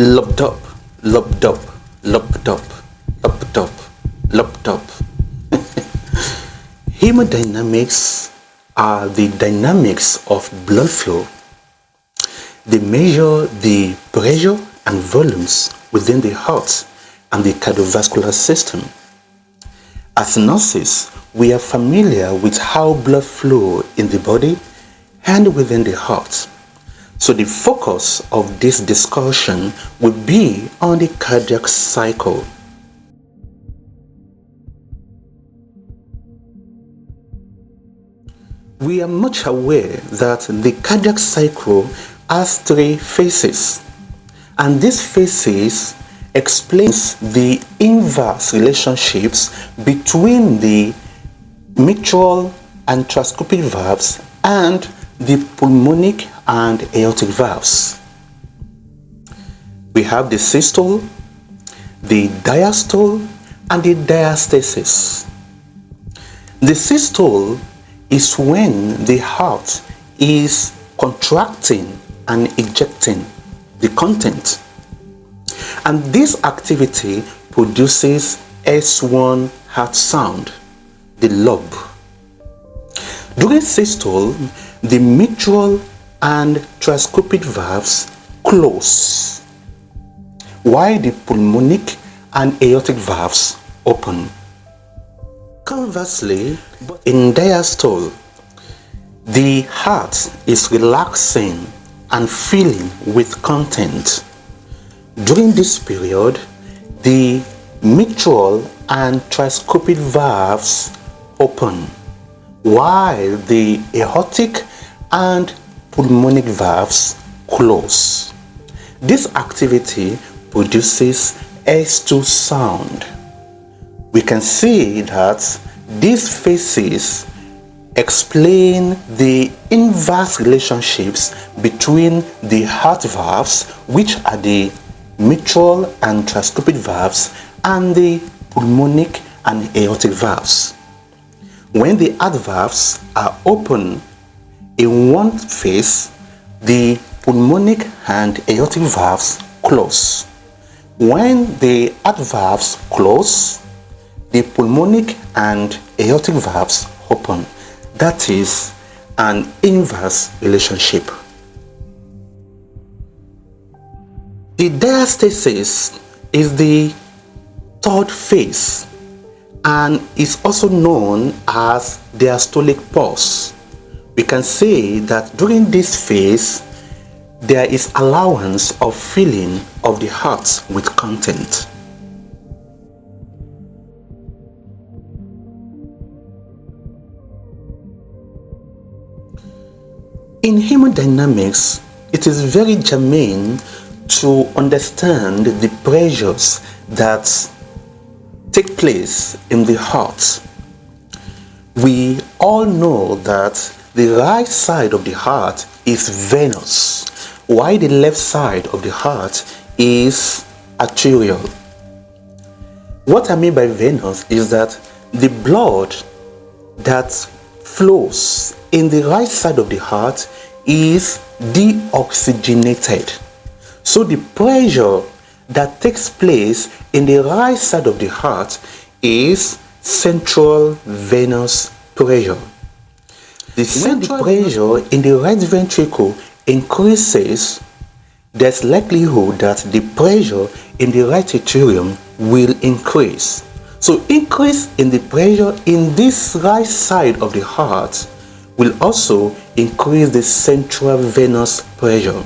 Lopped up, lopped up, lopped up, lopped up, lopped up. Hemodynamics are the dynamics of blood flow. They measure the pressure and volumes within the heart and the cardiovascular system. As nurses, we are familiar with how blood flow in the body and within the heart. So the focus of this discussion will be on the cardiac cycle. We are much aware that the cardiac cycle has three phases, and these phases explains the inverse relationships between the mitral and tricuspid valves and the pulmonic and aortic valves. We have the systole, the diastole, and the diastasis. The systole is when the heart is contracting and ejecting the content, and this activity produces S1 heart sound, the lobe. During systole, the mitral and tricuspid valves close, while the pulmonic and aortic valves open. Conversely, in diastole, the heart is relaxing and filling with content. During this period, the mitral and tricuspid valves open, while the aortic and pulmonic valves close. This activity produces S2 sound. We can see that these phases explain the inverse relationships between the heart valves, which are the mitral and tricuspid valves, and the pulmonic and aortic valves. When the heart valves are open in one phase, the pulmonic and aortic valves close. When the heart valves close, the pulmonic and aortic valves open. That is an inverse relationship. The diastasis is the third phase and is also known as diastolic pause. We can say that during this phase, there is allowance of filling of the heart with content. In hemodynamics, it is very germane to understand the pressures that take place in the heart. We all know that the right side of the heart is venous, while the left side of the heart is arterial. What I mean by venous is that the blood that flows in the right side of the heart is deoxygenated. So the pressure that takes place in the right side of the heart is central venous pressure. The central pressure in the right ventricle increases, there's likelihood that the pressure in the right atrium will increase. So increase in the pressure in this right side of the heart will also increase the central venous pressure.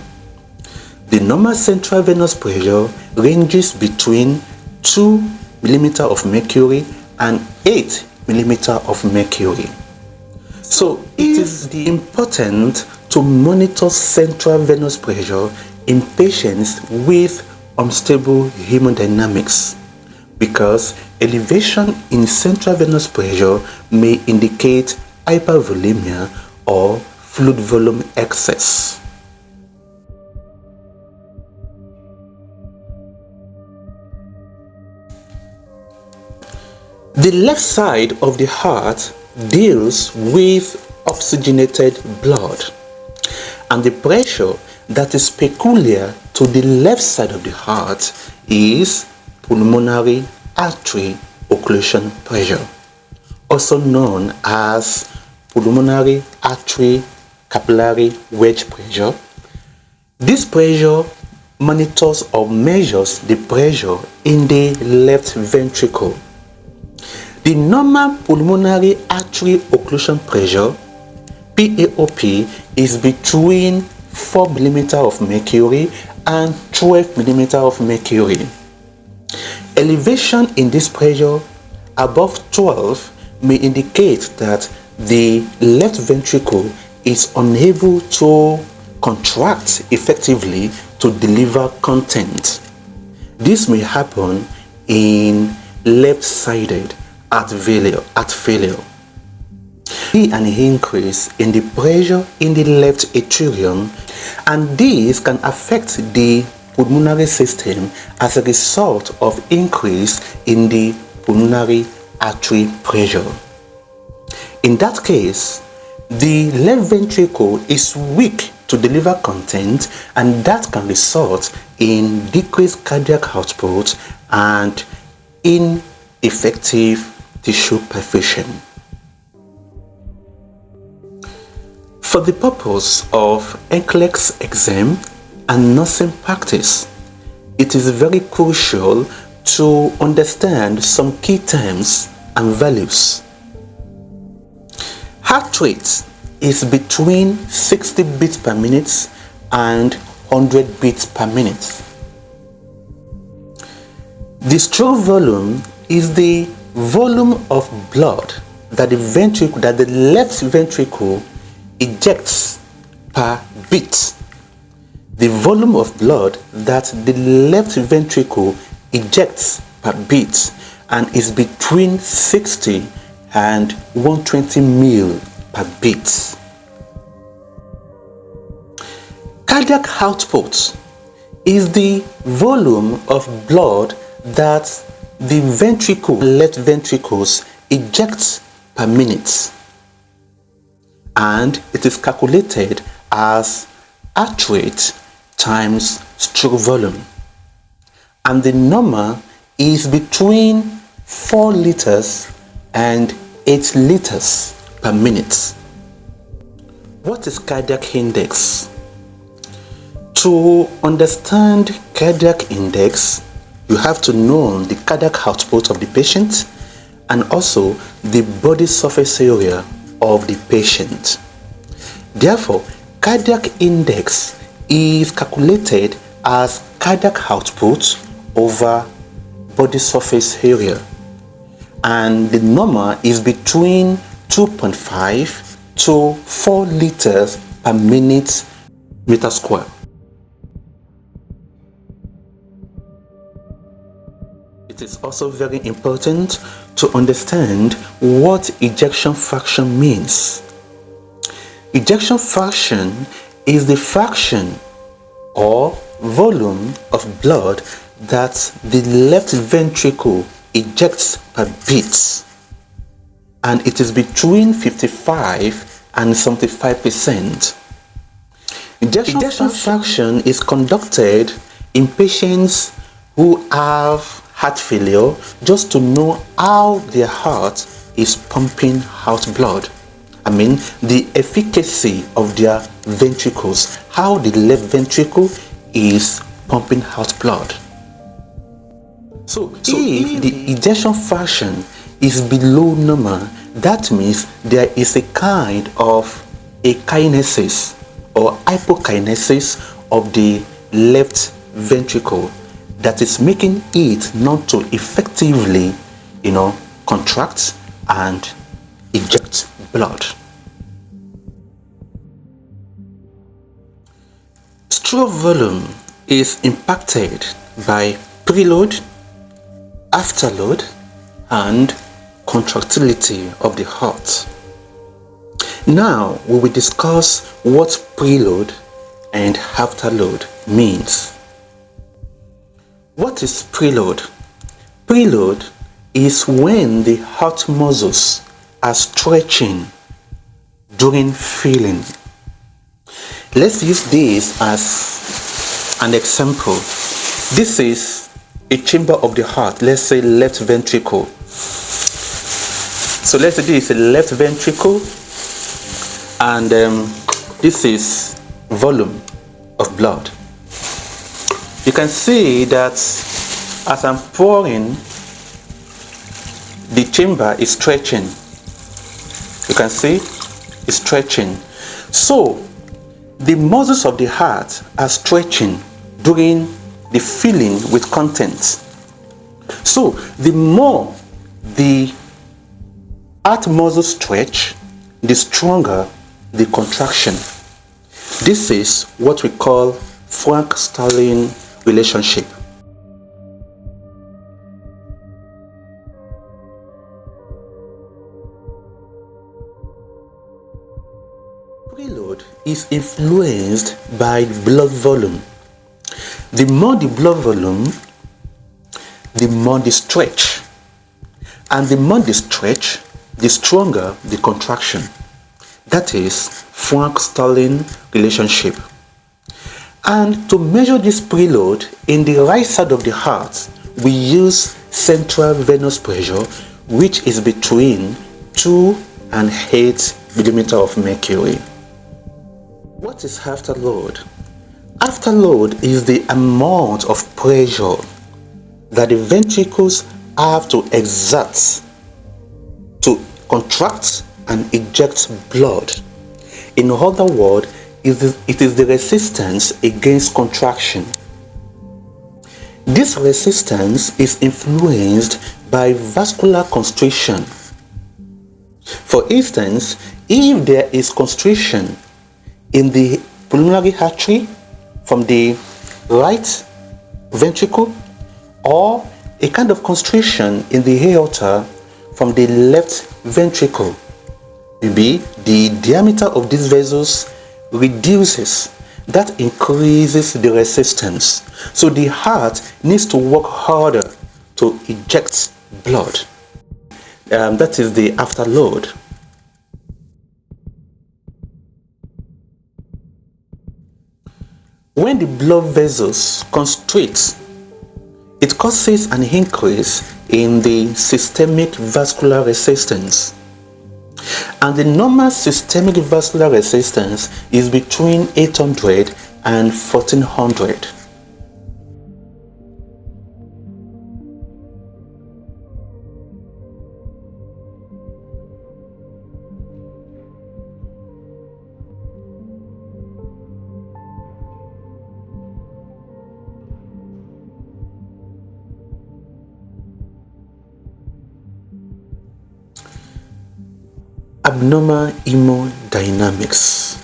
The normal central venous pressure ranges between 2 mm of mercury and 8 mm of mercury. So it is important to monitor central venous pressure in patients with unstable hemodynamics, because elevation in central venous pressure may indicate hypervolemia or fluid volume excess. The left side of the heart deals with oxygenated blood, and the pressure that is peculiar to the left side of the heart is pulmonary artery occlusion pressure, also known as pulmonary artery capillary wedge pressure. This pressure monitors or measures the pressure in the left ventricle. The normal pulmonary artery occlusion pressure, PAOP, is between 4 mm of mercury and 12 mm of mercury. Elevation in this pressure above 12 may indicate that the left ventricle is unable to contract effectively to deliver content. This may happen in left-sided heart failure. An increase in the pressure in the left atrium, and this can affect the pulmonary system as a result of increase in the pulmonary artery pressure. In that case, the left ventricle is weak to deliver content, and that can result in decreased cardiac output and ineffective tissue perfusion. For the purpose of Nclex exam and nursing practice, it is very crucial to understand some key terms and values. Heart rate is between 60 beats per minute and 100 beats per minute. The stroke volume is the volume of blood that the left ventricle ejects per beat. The volume of blood that the left ventricle ejects per beat, and is between 60 and 120 ml per beat. Cardiac output is the volume of blood that the left ventricles eject per minute, and it is calculated as heart rate times stroke volume, and the number is between 4 liters and 8 liters per minute. What is cardiac index? To understand cardiac index, you have to know the cardiac output of the patient and also the body surface area of the patient. Therefore, cardiac index is calculated as cardiac output over body surface area, and the number is between 2.5 to 4 liters per minute meter square. It is also very important to understand what ejection fraction means. Ejection fraction is the fraction or volume of blood that the left ventricle ejects per beat, and it is between 55 and 75%. Ejection fraction is conducted in patients who have heart failure, just to know how their heart is pumping out blood. The efficacy of their ventricles, how the left ventricle is pumping out blood. So if the ejection fraction is below normal, that means there is a kind of a kinesis or hypokinesis of the left ventricle that is making it not to effectively, contract and eject blood. Stroke volume is impacted by preload, afterload, and contractility of the heart. Now we will discuss what preload and afterload means. What is preload? Preload is when the heart muscles are stretching during filling. Let's use this as an example. This is a chamber of the heart, let's say left ventricle. So let's say this is a left ventricle, and this is volume of blood. You can see that as I'm pouring, the chamber is stretching. You can see it's stretching. So the muscles of the heart are stretching during the filling with content. So the more the heart muscles stretch, the stronger the contraction. This is what we call Frank-Starling relationship. Preload is influenced by blood volume. The more the blood volume, the more the stretch. And the more the stretch, the stronger the contraction. That is Frank-Starling relationship. And to measure this preload in the right side of the heart, we use central venous pressure, which is between 2 and 8 millimeters of mercury. What is afterload? Afterload is the amount of pressure that the ventricles have to exert to contract and eject blood. In other words, it is the resistance against contraction. This resistance is influenced by vascular constriction. For instance, if there is constriction in the pulmonary artery from the right ventricle, or a kind of constriction in the aorta from the left ventricle, maybe the diameter of these vessels reduces, that increases the resistance. So the heart needs to work harder to eject blood. That is the afterload. When the blood vessels constrict, it causes an increase in the systemic vascular resistance. And the normal systemic vascular resistance is between 800 and 1400. Abnormal hemodynamics.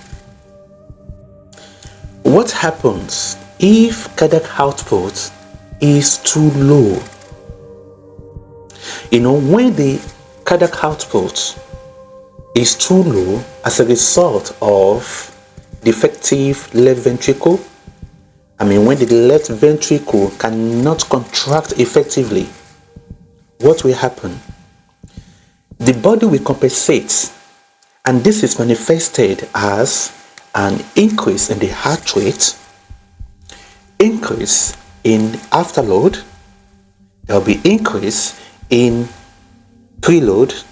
What happens if cardiac output is too low? When the cardiac output is too low as a result of defective left ventricle, when the left ventricle cannot contract effectively, what will happen? The body will compensate, and this is manifested as an increase in the heart rate, increase in afterload, there will be increase in preload,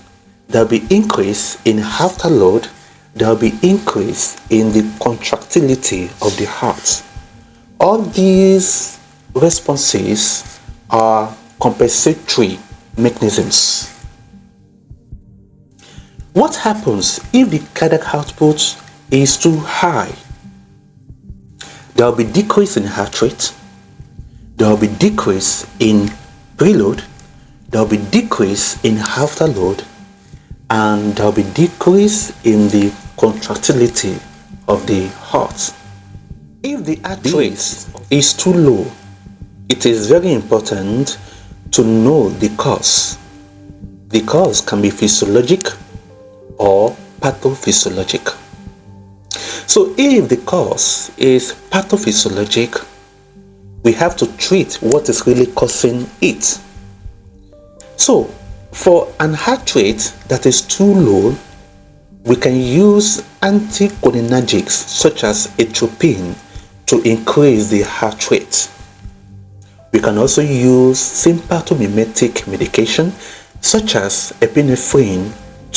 there will be increase in afterload, there will be increase in the contractility of the heart. All these responses are compensatory mechanisms. What happens if the cardiac output is too high? There will be decrease in heart rate, there will be decrease in preload, there will be decrease in afterload, and there will be decrease in the contractility of the heart. If the heart rate is too low, it is very important to know the cause. The cause can be physiologic or pathophysiologic. So if the cause is pathophysiologic, we have to treat what is really causing it. So for an heart rate that is too low, we can use anticholinergics such as atropine to increase the heart rate. We can also use sympathomimetic medication such as epinephrine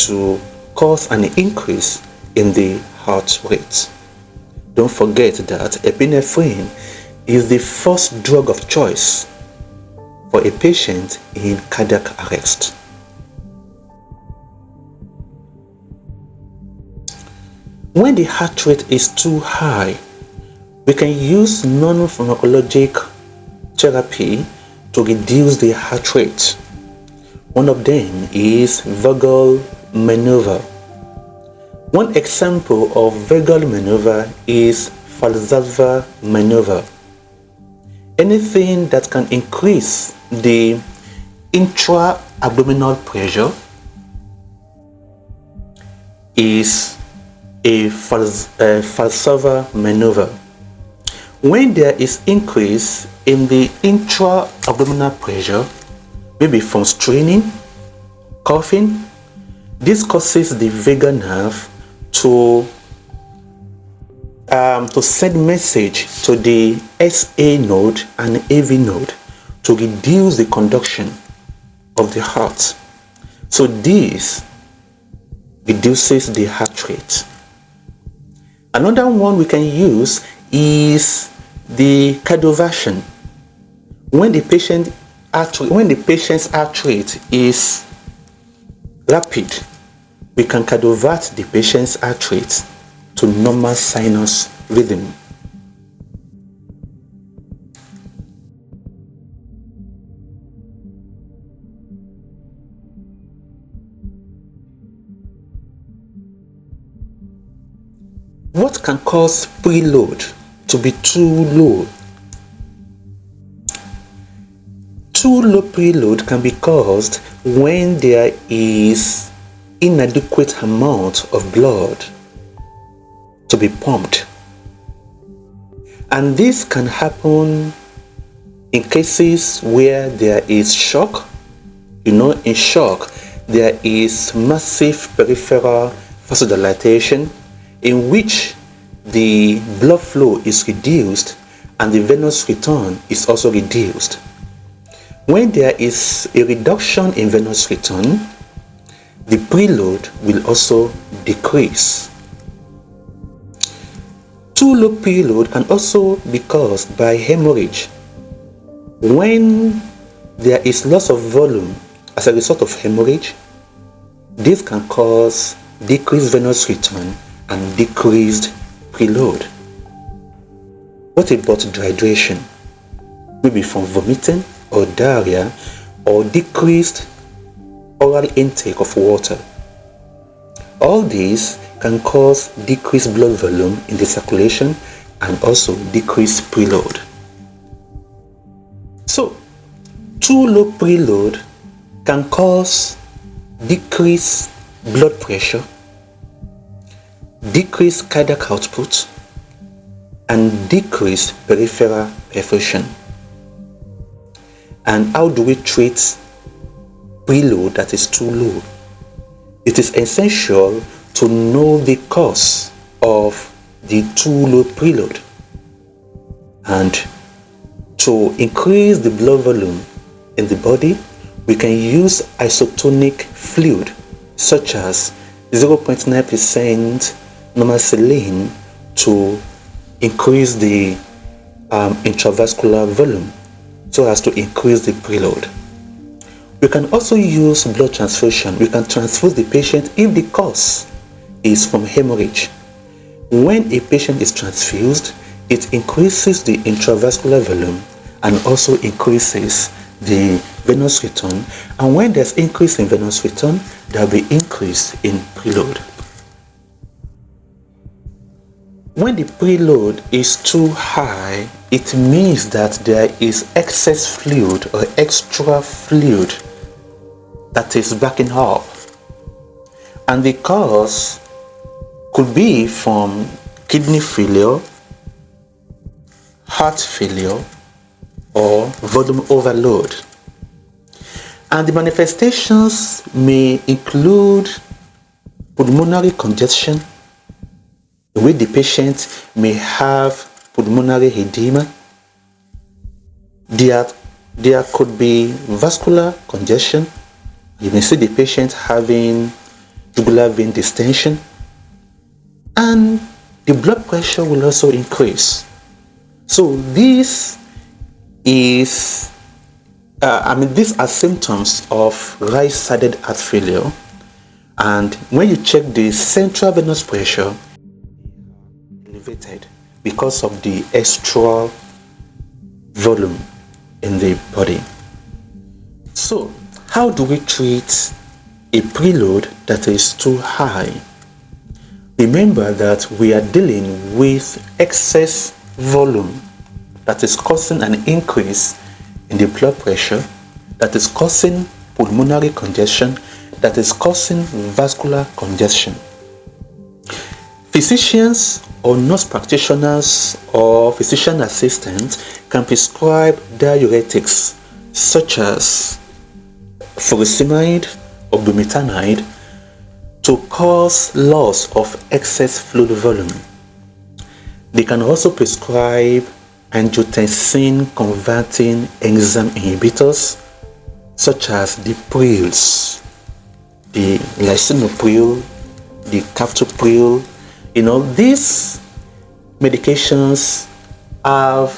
to cause an increase in the heart rate. Don't forget that epinephrine is the first drug of choice for a patient in cardiac arrest. When the heart rate is too high, we can use non-pharmacologic therapy to reduce the heart rate. One of them is vagal maneuver. One example of vagal maneuver is Valsalva maneuver. Anything that can increase the intra-abdominal pressure is a Valsalva maneuver. When there is increase in the intra-abdominal pressure, maybe from straining, coughing, this causes the vagal nerve to send message to the SA node and AV node to reduce the conduction of the heart. So this reduces the heart rate. Another one we can use is the cardiovascular. When the patient's heart rate is rapid, we can cardiovert the patient's heart rate to normal sinus rhythm. What can cause preload to be too low? Too low preload can be caused when there is inadequate amount of blood to be pumped. And this can happen in cases where there is shock. In shock, there is massive peripheral vasodilatation in which the blood flow is reduced and the venous return is also reduced. When there is a reduction in venous return, the preload will also decrease. Too low preload can also be caused by hemorrhage. When there is loss of volume as a result of hemorrhage, this can cause decreased venous return and decreased preload. What about dehydration? Maybe from vomiting or diarrhea or decreased oral intake of water. All these can cause decreased blood volume in the circulation and also decreased preload. So, too low preload can cause decreased blood pressure, decreased cardiac output, and decreased peripheral perfusion. And how do we treat preload that is too low? It is essential to know the cause of the too low preload and to increase the blood volume in the body. We can use isotonic fluid such as 0.9% normal saline to increase the intravascular volume so as to increase the preload. We can also use blood transfusion. We can transfuse the patient if the cause is from hemorrhage. When a patient is transfused, it increases the intravascular volume and also increases the venous return. And when there's increase in venous return, there will be increase in preload. When the preload is too high, it means that there is excess fluid or extra fluid that is backing up. And the cause could be from kidney failure, heart failure, or volume overload. And the manifestations may include pulmonary congestion, in which the patient may have pulmonary edema. There could be vascular congestion. You may see the patient having jugular vein distension, and the blood pressure will also increase. So this is, these are symptoms of right-sided heart failure. And when you check the central venous pressure, elevated because of the extra volume in the body. So, how do we treat a preload that is too high? Remember that we are dealing with excess volume that is causing an increase in the blood pressure, that is causing pulmonary congestion, that is causing vascular congestion. Physicians or nurse practitioners or physician assistants can prescribe diuretics such as furosemide or bumetanide to cause loss of excess fluid volume. They can also prescribe angiotensin converting enzyme inhibitors such as the Prils, the lisinopril, the captopril. These medications have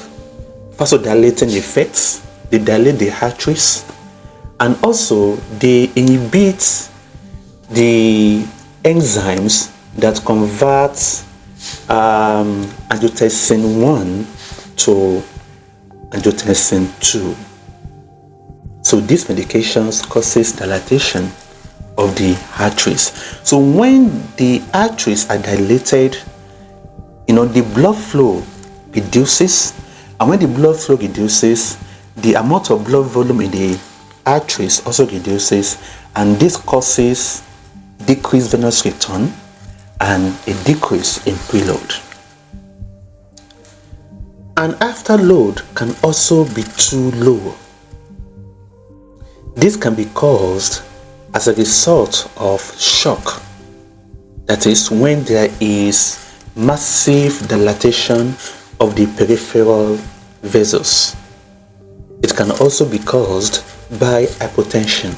vasodilating effects. They dilate the arteries, and also they inhibit the enzymes that convert angiotensin 1 to angiotensin 2. So these medications causes dilatation of the arteries. So when the arteries are dilated, the blood flow reduces, and when the blood flow reduces, the amount of blood volume in the arteries also reduces, and this causes decreased venous return and a decrease in preload. And afterload can also be too low. This can be caused as a result of shock. That is, when there is massive dilatation of the peripheral vessels. It can also be caused by hypotension.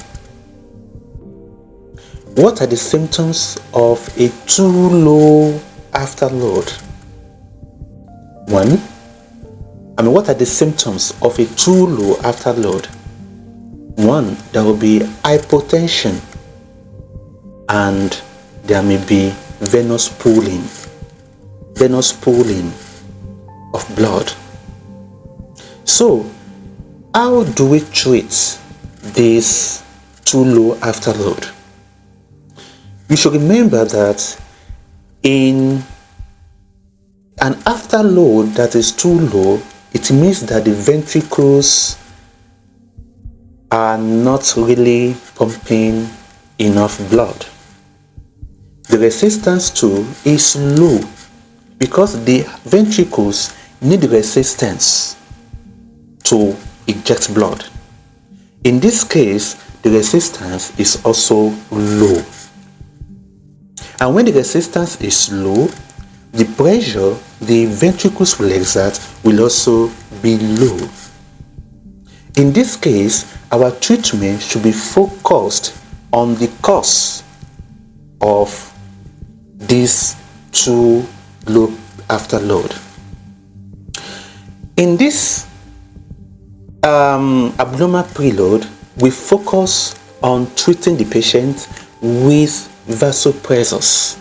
What are the symptoms of a too low afterload? What are the symptoms of a too low afterload? One, there will be hypotension, and there may be venous pooling of blood. So, how do we treat this too low afterload? You should remember that in an afterload that is too low, it means that the ventricles are not really pumping enough blood. The resistance too is low because the ventricles need resistance to eject blood. In this case, the resistance is also low. And when the resistance is low, the pressure the ventricles will exert will also be low. In this case, our treatment should be focused on the cause of this too low afterload. In this abnormal preload, we focus on treating the patient with vasopressors.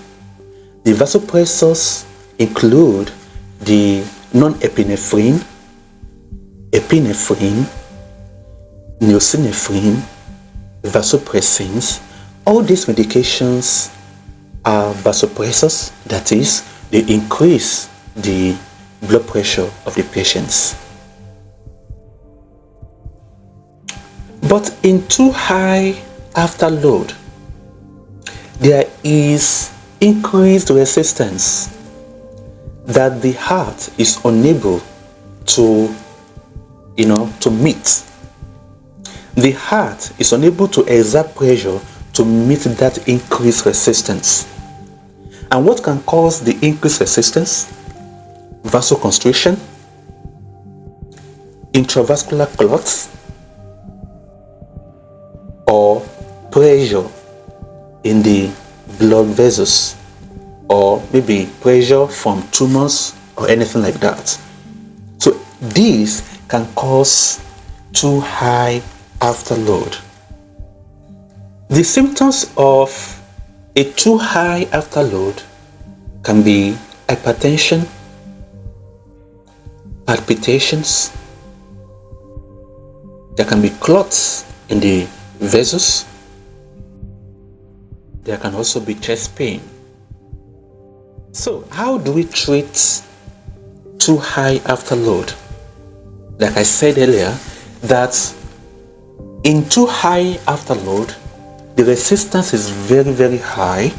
The vasopressors include the non-epinephrine, epinephrine, neosynephrine, vasopressins. All these medications are vasopressors, that is, they increase the blood pressure of the patients. But in too high afterload, there is increased resistance that the heart is unable to meet. The heart is unable to exert pressure to meet that increased resistance. And what can cause the increased resistance? vasoconstriction, intravascular clots, or pressure in the blood vessels, or maybe pressure from tumors or anything like that. So these can cause too high afterload. The symptoms of a too high afterload can be hypertension, palpitations, there can be clots in the vessels, there can also be chest pain. So how do we treat too high afterload? Like I said earlier, that in too high afterload, the resistance is very, very high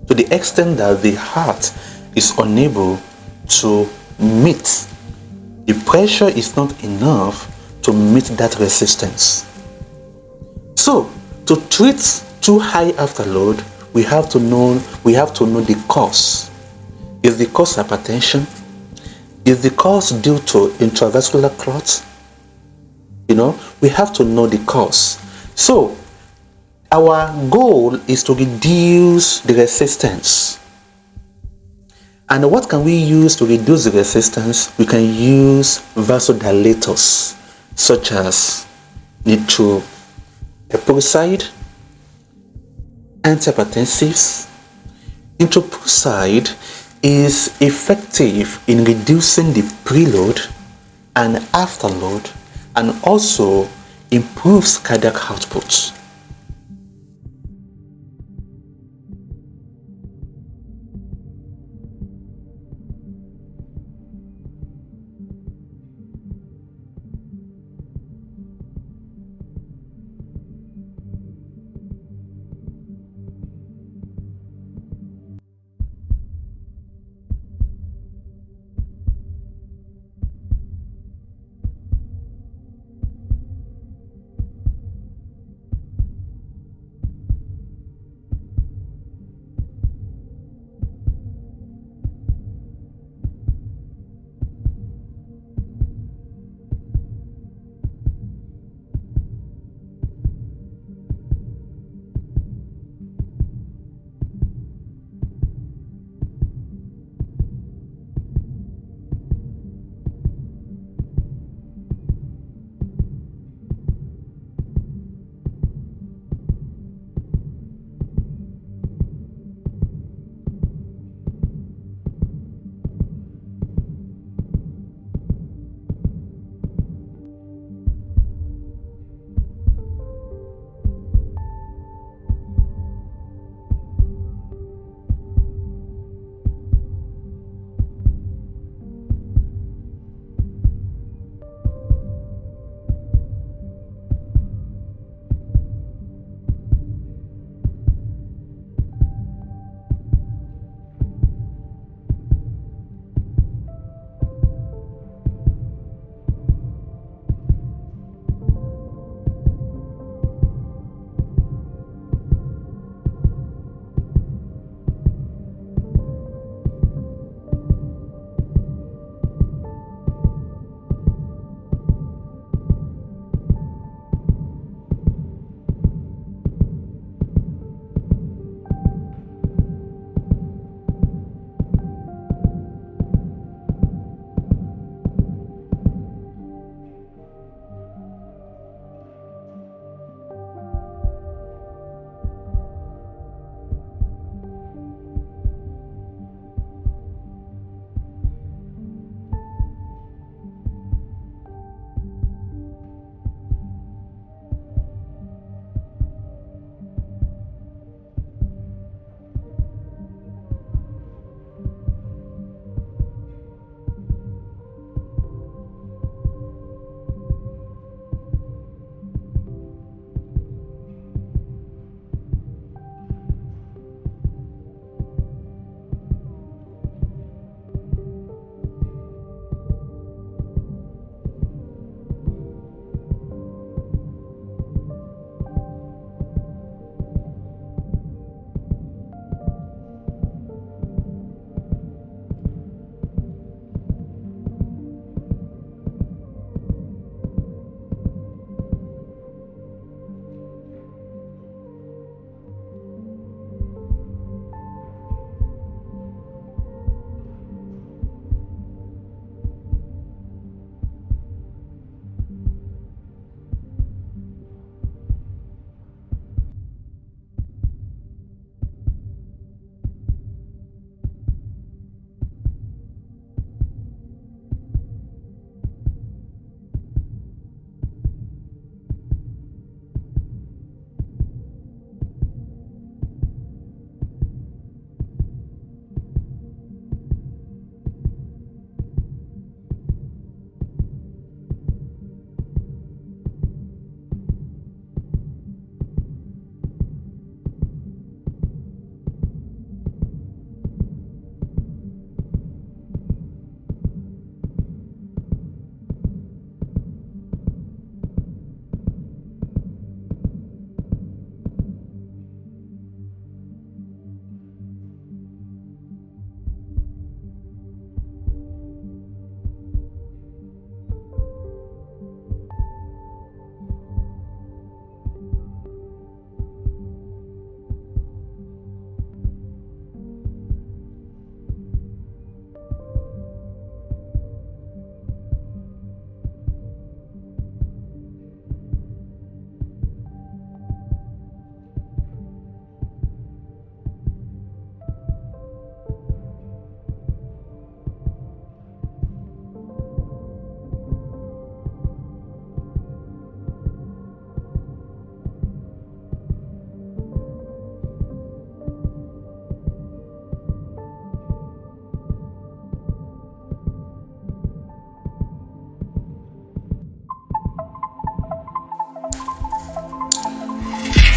to the extent that the heart is unable to meet. The pressure is not enough to meet that resistance. So to treat too high afterload, we have to know the cause. Is the cause hypertension? Is the cause due to intravascular clots? We have to know the cause. So our goal is to reduce the resistance. And what can we use to reduce the resistance? We can use vasodilators such as nitroprusside, antihypertensives. Nitroprusside is effective in reducing the preload and afterload, and also improves cardiac output.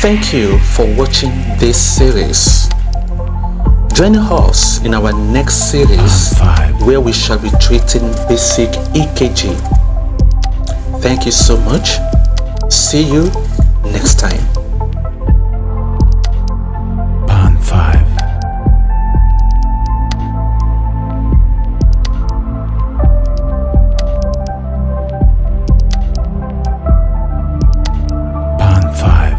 Thank you for watching this series. Join us in our next series where we shall be treating basic EKG. Thank you so much. See you next time. Pan 5. Pan 5.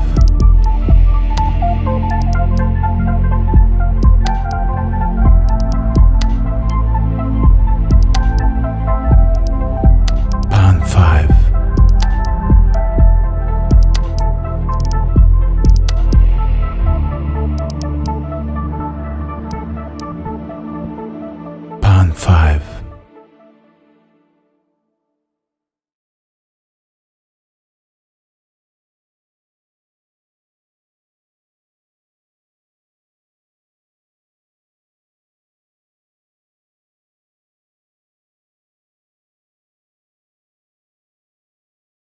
Pan 5. Pan 5.